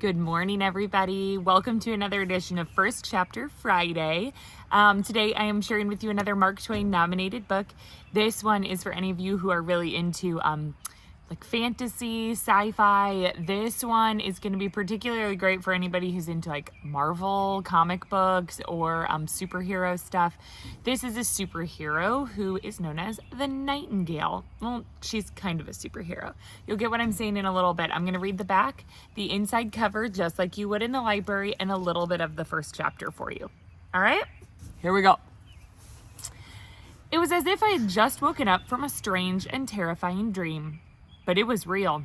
Good morning, everybody. Welcome to another edition of First Chapter Friday. Today, I am sharing with you another Mark Twain nominated book. This one is for any of you who are really into like fantasy, sci-fi. This one is going to be particularly great for anybody who's into like Marvel comic books or superhero stuff. This is a superhero who is known as the Nightingale. Well, she's kind of a superhero. You'll get what I'm saying in a little bit. I'm going to read the back, the inside cover, just like you would in the library, and a little bit of the first chapter for you. All right, here we go. It was as if I had just woken up from a strange and terrifying dream. But it was real.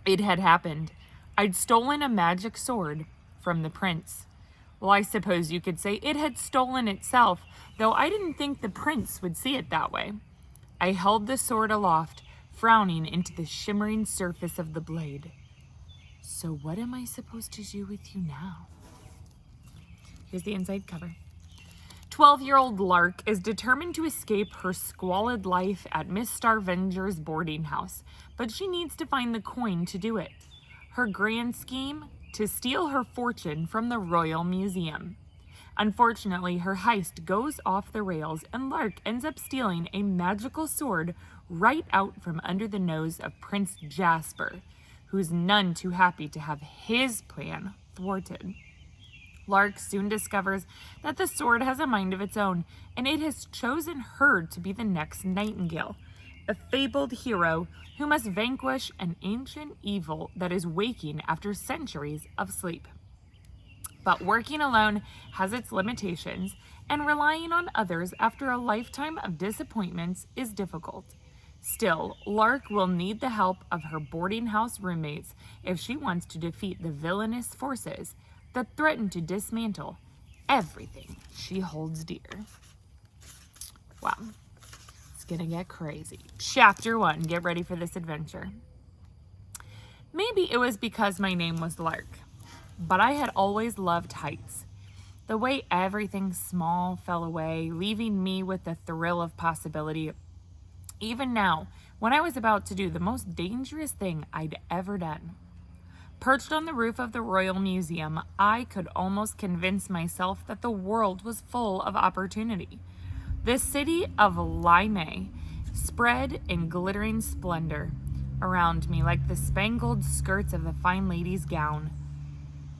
It had happened. I'd stolen a magic sword from the prince. Well, I suppose you could say it had stolen itself, though I didn't think the prince would see it that way. I held the sword aloft, frowning into the shimmering surface of the blade. So what am I supposed to do with you now? Here's the inside cover. 12-year-old Lark is determined to escape her squalid life at Miss Starvenger's boarding house, but she needs to find the coin to do it. Her grand scheme? To steal her fortune from the Royal Museum. Unfortunately, her heist goes off the rails and Lark ends up stealing a magical sword right out from under the nose of Prince Jasper, who's none too happy to have his plan thwarted. Lark soon discovers that the sword has a mind of its own, and it has chosen her to be the next Nightingale, a fabled hero who must vanquish an ancient evil that is waking after centuries of sleep. But working alone has its limitations, and relying on others after a lifetime of disappointments is difficult. Still, Lark will need the help of her boarding house roommates if she wants to defeat the villainous forces that threaten to dismantle everything she holds dear. Wow, it's gonna get crazy. Chapter 1, get ready for this adventure. Maybe it was because my name was Lark, but I had always loved heights. The way everything small fell away, leaving me with the thrill of possibility. Even now, when I was about to do the most dangerous thing I'd ever done. Perched on the roof of the Royal Museum, I could almost convince myself that the world was full of opportunity. The city of Lime spread in glittering splendor around me like the spangled skirts of a fine lady's gown.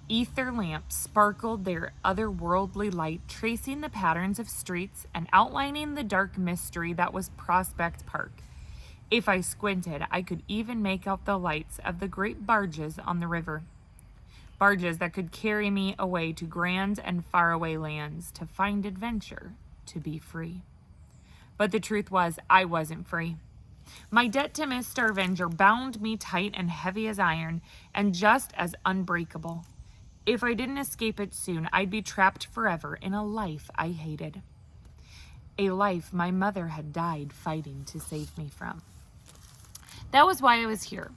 Ether lamps sparkled their otherworldly light, tracing the patterns of streets and outlining the dark mystery that was Prospect Park. If I squinted, I could even make out the lights of the great barges on the river. Barges that could carry me away to grand and faraway lands, to find adventure, to be free. But the truth was, I wasn't free. My debt to Miss Starvenger bound me tight and heavy as iron, and just as unbreakable. If I didn't escape it soon, I'd be trapped forever in a life I hated. A life my mother had died fighting to save me from. That was why I was here.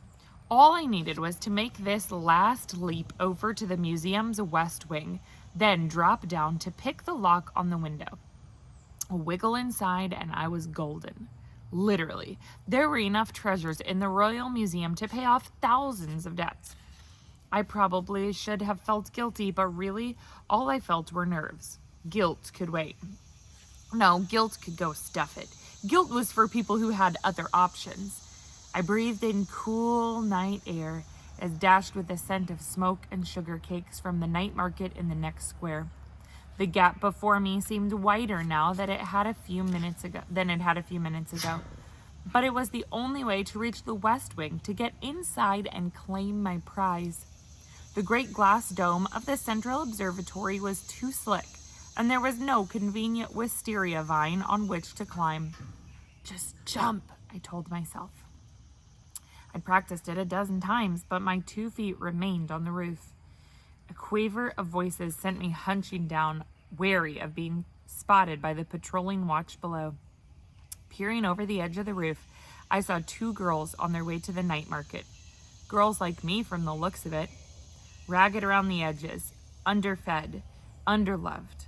All I needed was to make this last leap over to the museum's west wing, then drop down to pick the lock on the window. A wiggle inside and I was golden. Literally, there were enough treasures in the Royal Museum to pay off thousands of debts. I probably should have felt guilty, but really, all I felt were nerves. Guilt could wait. No, guilt could go stuff it. Guilt was for people who had other options. I breathed in cool night air as dashed with the scent of smoke and sugar cakes from the night market in the next square. The gap before me seemed wider now than it had a few minutes ago. But it was the only way to reach the west wing, to get inside and claim my prize. The great glass dome of the Central Observatory was too slick, and there was no convenient wisteria vine on which to climb. Just jump, I told myself. I'd practiced it a dozen times, but my 2 feet remained on the roof. A quaver of voices sent me hunching down, wary of being spotted by the patrolling watch below. Peering over the edge of the roof, I saw 2 girls on their way to the night market. Girls like me from the looks of it. Ragged around the edges, underfed, underloved.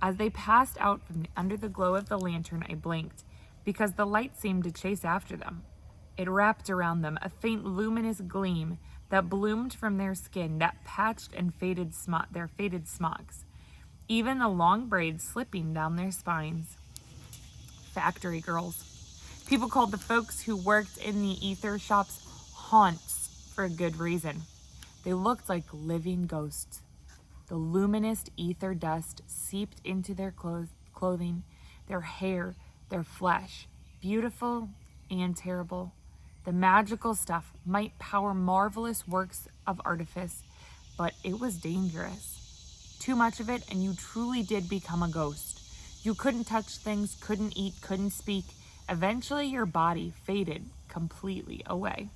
As they passed out from under the glow of the lantern, I blinked, because the light seemed to chase after them. It wrapped around them, a faint luminous gleam that bloomed from their skin, that patched and faded their faded smocks, even the long braids slipping down their spines. Factory girls. People called the folks who worked in the ether shops haunts for a good reason. They looked like living ghosts. The luminous ether dust seeped into their clothing, their hair, their flesh. Beautiful and terrible. The magical stuff might power marvelous works of artifice, but it was dangerous. Too much of it, and you truly did become a ghost. You couldn't touch things, couldn't eat, couldn't speak. Eventually, your body faded completely away.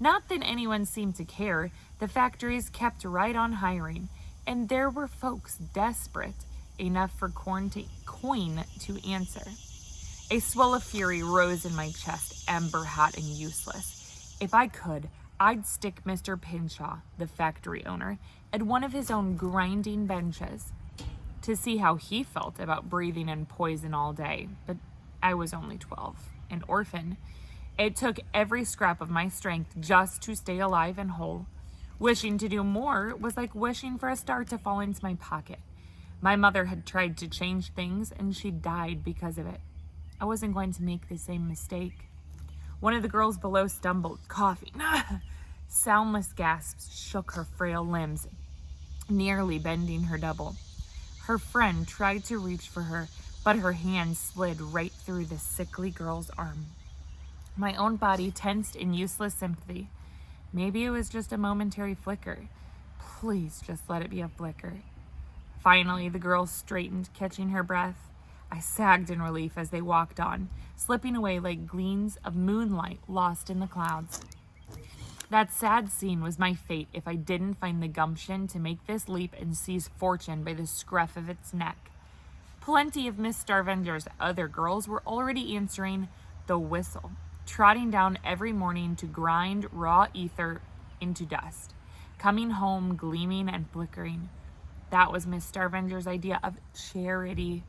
Not that anyone seemed to care. The factories kept right on hiring, and there were folks desperate enough for coin to answer. A swell of fury rose in my chest, ember hot and useless. If I could, I'd stick Mr. Pinshaw, the factory owner, at one of his own grinding benches to see how he felt about breathing in poison all day. But I was only 12, an orphan. It took every scrap of my strength just to stay alive and whole. Wishing to do more was like wishing for a star to fall into my pocket. My mother had tried to change things, and she died because of it. I wasn't going to make the same mistake. One of the girls below stumbled, coughing. Soundless gasps shook her frail limbs, nearly bending her double. Her friend tried to reach for her, but her hand slid right through the sickly girl's arm. My own body tensed in useless sympathy. Maybe it was just a momentary flicker. Please just let it be a flicker. Finally, the girl straightened, catching her breath. I sagged in relief as they walked on, slipping away like gleams of moonlight lost in the clouds. That sad scene was my fate if I didn't find the gumption to make this leap and seize fortune by the scruff of its neck. Plenty of Miss Starvenger's other girls were already answering the whistle, trotting down every morning to grind raw ether into dust, coming home gleaming and flickering. That was Miss Starvenger's idea of charity.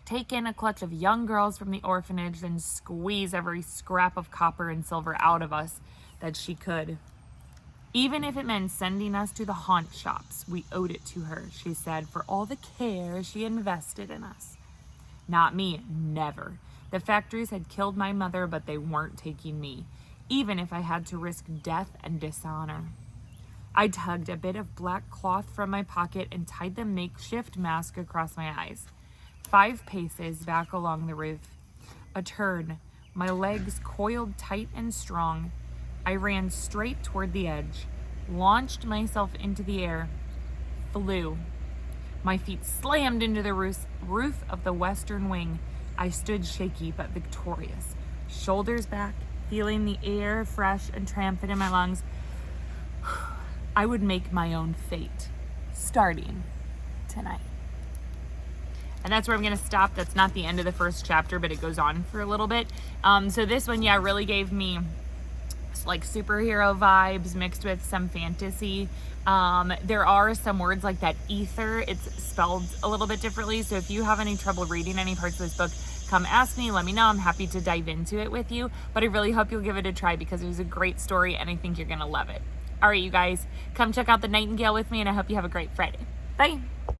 Take in a clutch of young girls from the orphanage, then squeeze every scrap of copper and silver out of us that she could. Even if it meant sending us to the haunt shops, we owed it to her, she said, for all the care she invested in us. Not me, never. The factories had killed my mother, but they weren't taking me, even if I had to risk death and dishonor. I tugged a bit of black cloth from my pocket and tied the makeshift mask across my eyes. 5 paces back along the roof. A turn, my legs coiled tight and strong. I ran straight toward the edge, launched myself into the air, flew. My feet slammed into the roof of the western wing. I stood shaky but victorious, shoulders back, feeling the air fresh and triumphant in my lungs. I would make my own fate, starting tonight. And that's where I'm going to stop. That's not the end of the first chapter, but it goes on for a little bit. So this one, really gave me like superhero vibes mixed with some fantasy. There are some words like that ether. It's spelled a little bit differently. So if you have any trouble reading any parts of this book, come ask me, let me know. I'm happy to dive into it with you. But I really hope you'll give it a try because it was a great story and I think you're going to love it. All right, you guys, come check out the Nightingale with me and I hope you have a great Friday. Bye.